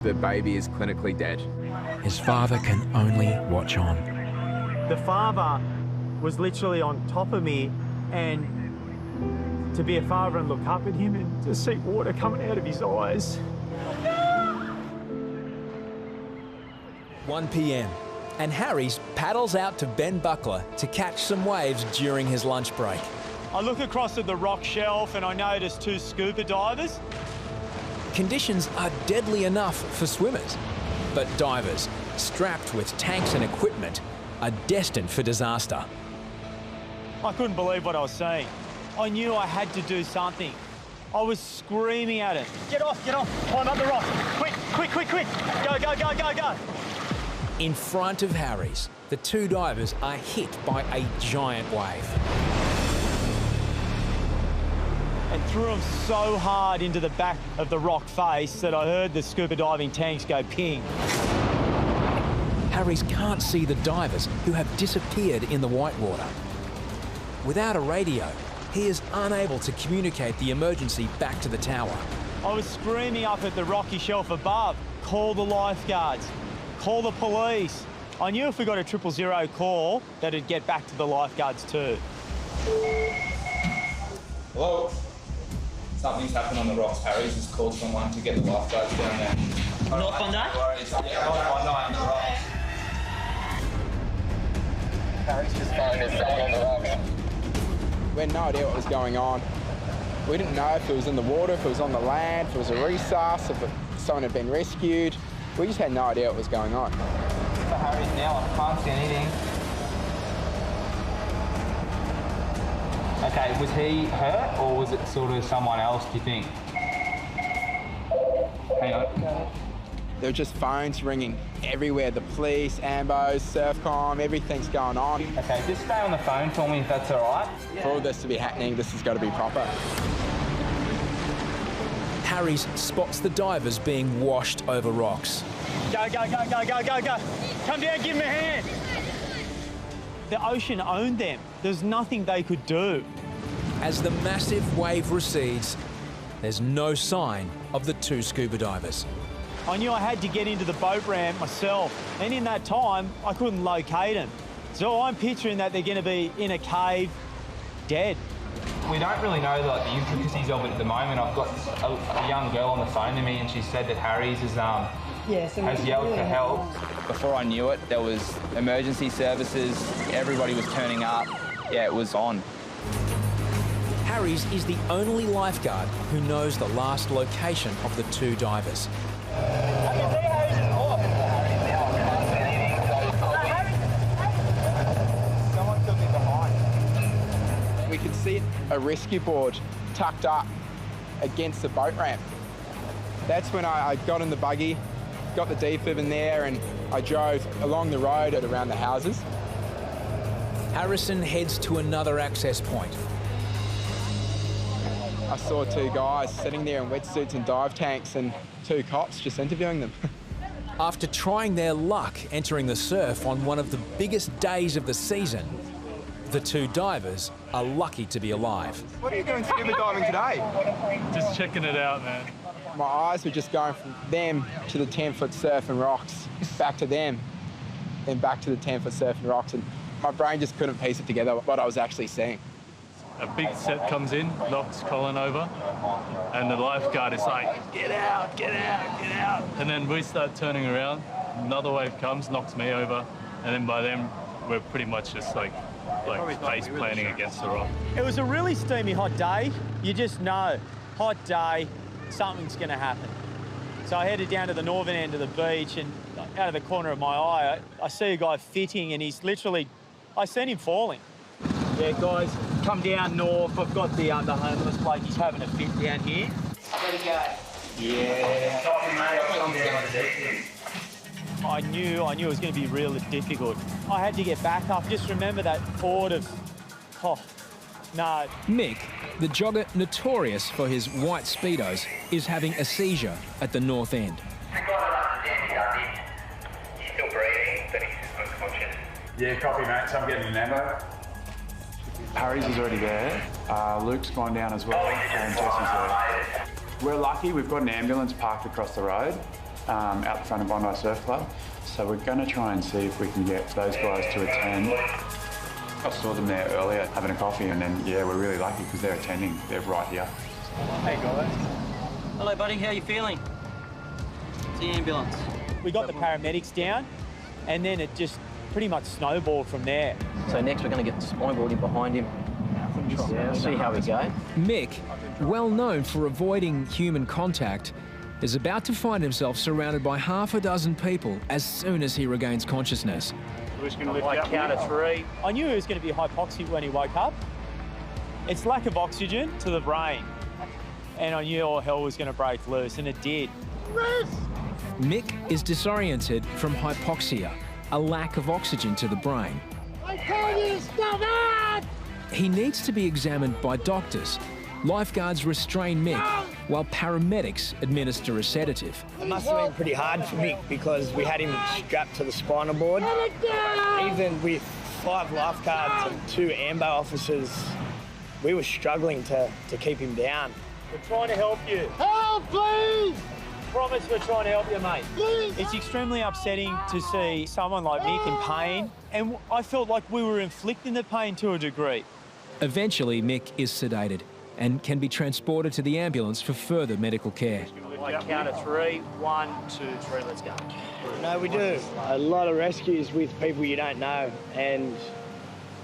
The baby is clinically dead. His father can only watch on. The father was literally on top of me, and to be a father and look up at him and to see water coming out of his eyes. 1 p.m. and Harries paddles out to Ben Buckler to catch some waves during his lunch break. I look across at the rock shelf and I notice 2 scuba divers. Conditions are deadly enough for swimmers, but divers, strapped with tanks and equipment, are destined for disaster. I couldn't believe what I was seeing. I knew I had to do something. I was screaming at it. Get off, climb up the rock. Quick, quick, quick, quick. Go, go, go, go, go. In front of Harries, the 2 divers are hit by a giant wave. And threw them so hard into the back of the rock face that I heard the scuba diving tanks go ping. Harries can't see the divers who have disappeared in the whitewater. Without a radio, he is unable to communicate the emergency back to the tower. I was screaming up at the rocky shelf above, call the lifeguards, call the police. I knew if we got a 000 call, that it'd get back to the lifeguards too. Hello? Something's happened on the rocks. Harries has called someone to get the lifeguards down there. Not Bondi? Yeah, not Bondi on the rocks. Harries just phoned us someone on the rocks. We had no idea what was going on. We didn't know if it was in the water, if it was on the land, if it was a resus, if someone had been rescued. We just had no idea what was going on. For Harries now, I can't see anything. Okay, was he hurt or was it sort of someone else, do you think? Hang on. There were just phones ringing everywhere. The police, ambos, Surfcom, everything's going on. Okay, just stay on the phone for me if that's all right. For all this to be happening, this has got to be proper. Harries spots the divers being washed over rocks. Go, go, go, go, go, go, go. Come down, give them a hand. The ocean owned them. There's nothing they could do. As the massive wave recedes, there's no sign of the 2 scuba divers. I knew I had to get into the boat ramp myself, and in that time, I couldn't locate them. So I'm picturing that they're going to be in a cave, dead. We don't really know the intricacies of it at the moment. I've got a young girl on the phone to me and she said that Harries has yelled for help. Before I knew it, there was emergency services. Everybody was turning up. Yeah, it was on. Harries is the only lifeguard who knows the last location of the 2 divers. We could see a rescue board tucked up against the boat ramp. That's when I got in the buggy, got the defib in there, and I drove along the road and around the houses. Harrison heads to another access point. I saw 2 guys sitting there in wetsuits and dive tanks and 2 cops just interviewing them. After trying their luck entering the surf on one of the biggest days of the season, the 2 divers are lucky to be alive. What are you doing scuba diving today? Just checking it out, man. My eyes were just going from them to the 10-foot surf and rocks, back to them, then back to the 10-foot surf and rocks, and my brain just couldn't piece it together what I was actually seeing. A big set comes in, knocks Colin over, and the lifeguard is like, get out, get out, get out. And then we start turning around, another wave comes, knocks me over, and then by then we're pretty much just like face planting against the rock. It was a really steamy hot day. You just know, hot day, something's going to happen. So I headed down to the northern end of the beach, and out of the corner of my eye, I see a guy fitting, and he's literally, I seen him falling. Yeah, guys, come down north. I've got the homeless bloke. He's having a fit down here. Ready to go? Yeah. I knew it was going to be really difficult. I had to get back up. Just remember that thought of, oh, no. Mick, the jogger notorious for his white Speedos, is having a seizure at the north end. He's still breathing, but he's unconscious. Yeah, copy, mate. So I'm getting an ammo. Harries is already there. Luke's gone down as well, and Jesse's there. We're lucky. We've got an ambulance parked across the road. out the front of Bondi Surf Club. So we're going to try and see if we can get those guys to attend. I saw them there earlier having a coffee, and then, yeah, we're really lucky because they're attending. They're right here. Hey, guys. Hello, buddy. How are you feeling? It's the ambulance. We got the paramedics down, and then it just pretty much snowballed from there. So next we're going to get the spine board in behind him. Yeah, see how we go. Mick, well known for avoiding human contact, is about to find himself surrounded by half a dozen people as soon as he regains consciousness. We're just going to lift you up. Count of 3. I knew he was going to be hypoxic when he woke up. It's lack of oxygen to the brain. And I knew all hell was going to break loose, and it did. Mick is disoriented from hypoxia, a lack of oxygen to the brain. I told you to stop it! He needs to be examined by doctors. Lifeguards restrain Mick, while paramedics administer a sedative. It must have been pretty hard for Mick because we had him strapped to the spinal board. Even with 5 lifeguards and 2 ambo officers, we were struggling to keep him down. We're trying to help you. Help, please! Promise we're trying to help you, mate. Please. It's extremely upsetting to see someone like Mick in pain, and I felt like we were inflicting the pain to a degree. Eventually, Mick is sedated and can be transported to the ambulance for further medical care. Count of 3. 1, 2, 3, let's go. No, we do a lot of rescues with people you don't know, and,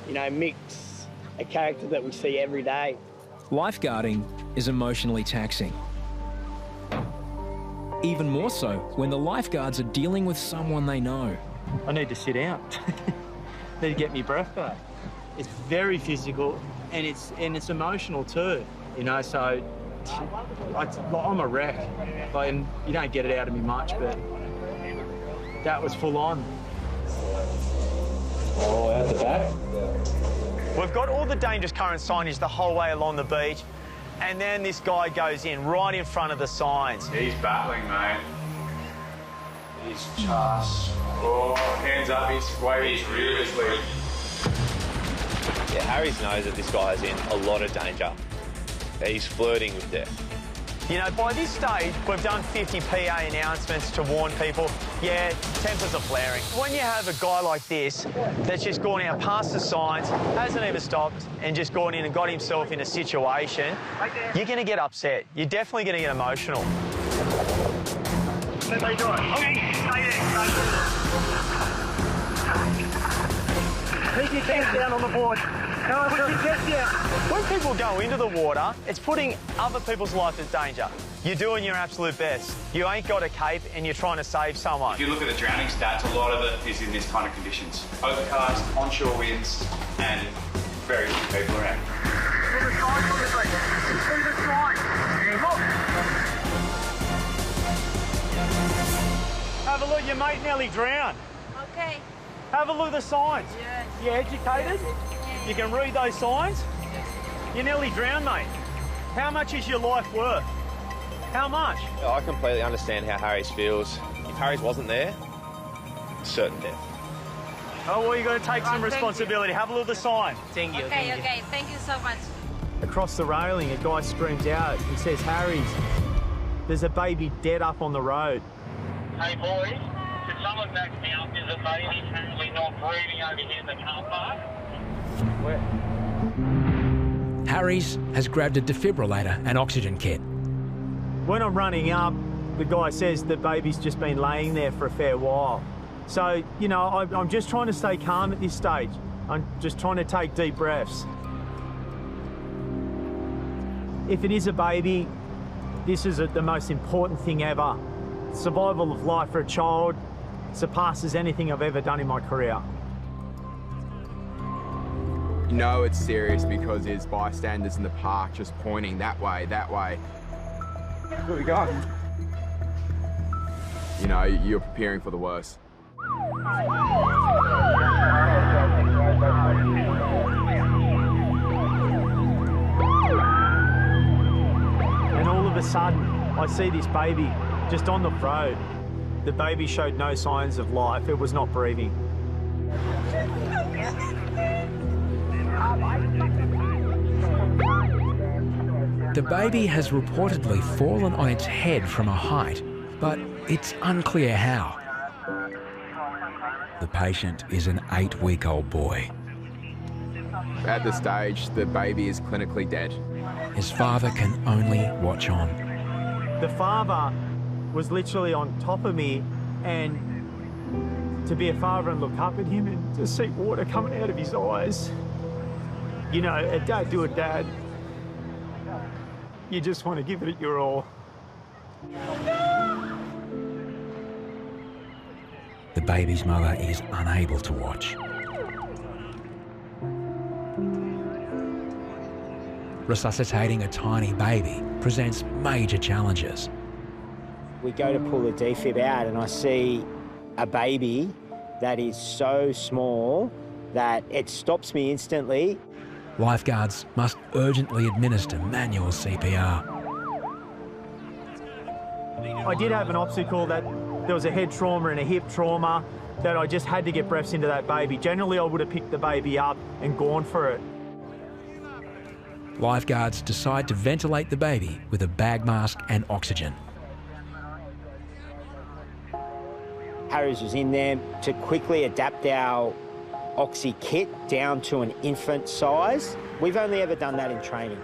you know, Mick's a character that we see every day. Lifeguarding is emotionally taxing. Even more so when the lifeguards are dealing with someone they know. I need to sit down. Need to get me breath back. It's very physical, and it's emotional too. You know, so I'm a wreck. Like, and you don't get it out of me much, but that was full on. All out the back. We've got all the dangerous current signage the whole way along the beach, and then this guy goes in right in front of the signs. He's battling, mate. He's just... Oh, hands up, he's waving furiously. Yeah, Harries knows that this guy's in a lot of danger. He's flirting with death. You know, by this stage, we've done 50 PA announcements to warn people, yeah, tempers are flaring. When you have a guy like this that's just gone out past the signs, hasn't even stopped, and just gone in and got himself in a situation, you're going to get upset. You're definitely going to get emotional. Let me do it. Okay, stay there. Keep your hands down on the board. Put your chest down. When people go into the water, it's putting other people's life in danger. You're doing your absolute best. You ain't got a cape and you're trying to save someone. If you look at the drowning stats, a lot of it is in this kind of conditions. Overcast, onshore winds, and very few people around. See the sign, look at me. See the sign. Look. Have a look, your mate nearly drowned. Okay. Have a look at the signs. Yes. You educated? You can read those signs? You nearly drowned, mate. How much is your life worth? How much? I completely understand how Harries feels. If Harries wasn't there, certain death. Oh, well, you've got to take some responsibility. Have a look at the sign. Thank you. Okay, thank you so much. Across the railing, a guy screams out. He says, Harries, there's a baby dead up on the road. Hey, boys, can someone back me up? There's a baby currently not breathing over here in the car park. Where? Harries has grabbed a defibrillator and oxygen kit. When I'm running up, the guy says the baby's just been laying there for a fair while. So, you know, I'm just trying to stay calm at this stage. I'm just trying to take deep breaths. If it is a baby, this is the most important thing ever. Survival of life for a child surpasses anything I've ever done in my career. You know it's serious because there's bystanders in the park just pointing that way, that way. Where are we going? You know, you're preparing for the worst. And all of a sudden, I see this baby just on the road. The baby showed no signs of life. It was not breathing. The baby has reportedly fallen on its head from a height but it's unclear how. The patient is an 8-week-old boy. At this stage, the baby is clinically dead. His father can only watch on. The father was literally on top of me, and to be a father and look up at him and to see water coming out of his eyes. You know, a dad to a dad, you just want to give it your all. The baby's mother is unable to watch. Resuscitating a tiny baby presents major challenges. We go to pull the defib out and I see a baby that is so small that it stops me instantly. Lifeguards must urgently administer manual CPR. I did have an obstacle that there was a head trauma and a hip trauma that I just had to get breaths into that baby. Generally, I would have picked the baby up and gone for it. Lifeguards decide to ventilate the baby with a bag mask and oxygen. Harries was in there to quickly adapt our oxy kit down to an infant size. We've only ever done that in training.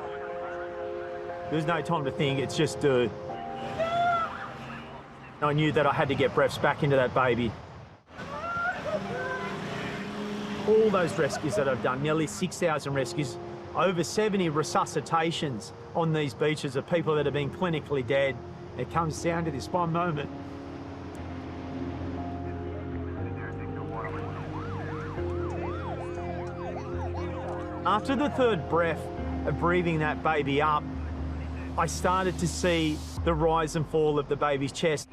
There's no time to think, it's just do. I knew that I had to get breaths back into that baby. All those rescues that I've done, nearly 6,000 rescues, over 70 resuscitations on these beaches of people that have been clinically dead. It comes down to this one moment. After the third breath of breathing that baby up, I started to see the rise and fall of the baby's chest.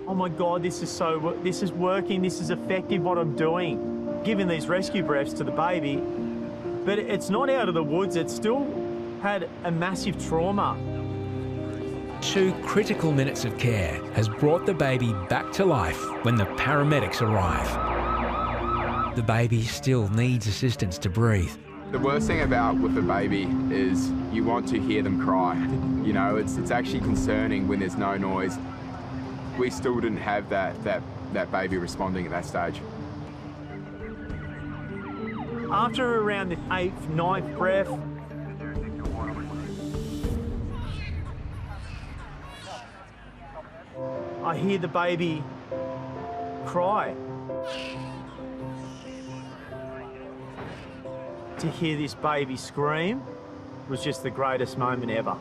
Oh my God, this is working, this is effective what I'm doing. Giving these rescue breaths to the baby, but it's not out of the woods, it still had a massive trauma. 2 critical minutes of care has brought the baby back to life when the paramedics arrive. The baby still needs assistance to breathe. The worst thing about with a baby is you want to hear them cry. You know, it's actually concerning when there's no noise. We still didn't have that baby responding at that stage. After around the 8th, 9th breath, I hear the baby cry. To hear this baby scream was just the greatest moment ever.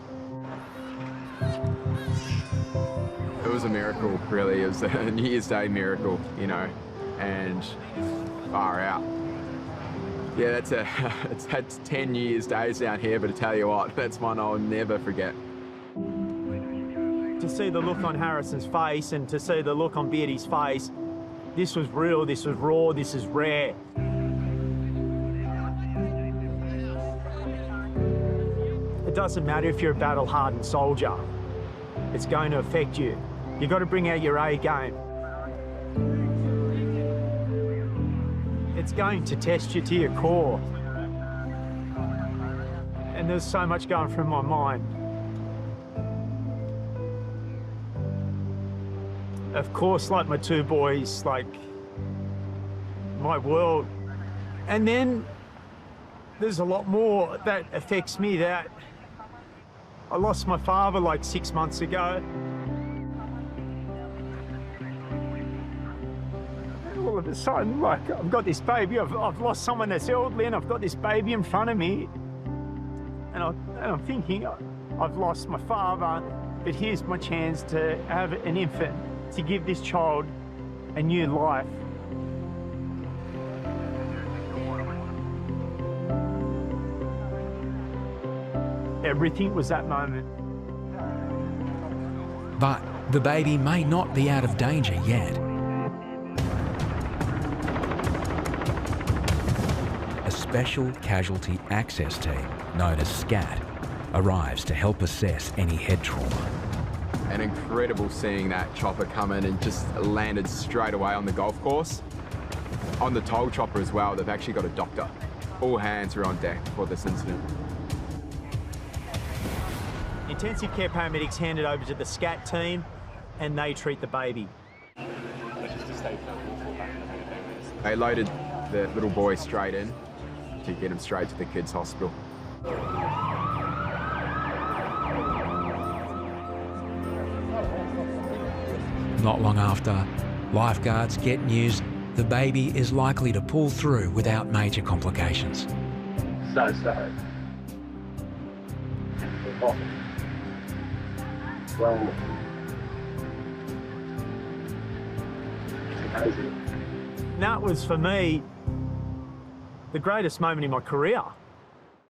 It was a miracle, really. It was a New Year's Day miracle, you know, and far out. Yeah, it's had 10 New Year's Days down here, but I tell you what, that's one I'll never forget. To see the look on Harrison's face and to see the look on Beardy's face, this was real, this was raw, this is rare. It doesn't matter if you're a battle-hardened soldier. It's going to affect you. You've got to bring out your A game. It's going to test you to your core. And there's so much going through my mind. Of course, like my 2 boys, like my world. And then there's a lot more that affects me. That I lost my father like 6 months ago. All of a sudden, like, I've got this baby, I've lost someone that's elderly, and I've got this baby in front of me. And I'm thinking, I've lost my father, but here's my chance to have an infant, to give this child a new life. Everything was that moment. But the baby may not be out of danger yet. A special casualty access team, known as SCAT, arrives to help assess any head trauma. And incredible seeing that chopper come in and just landed straight away on the golf course. On the toll chopper as well, they've actually got a doctor. All hands are on deck for this incident. intensive care paramedics hand it over to the SCAT team and they treat the baby. They loaded the little boy straight in to get him straight to the kids' hospital. Not long after, lifeguards get news the baby is likely to pull through without major complications. So. Well, that was, for me, the greatest moment in my career.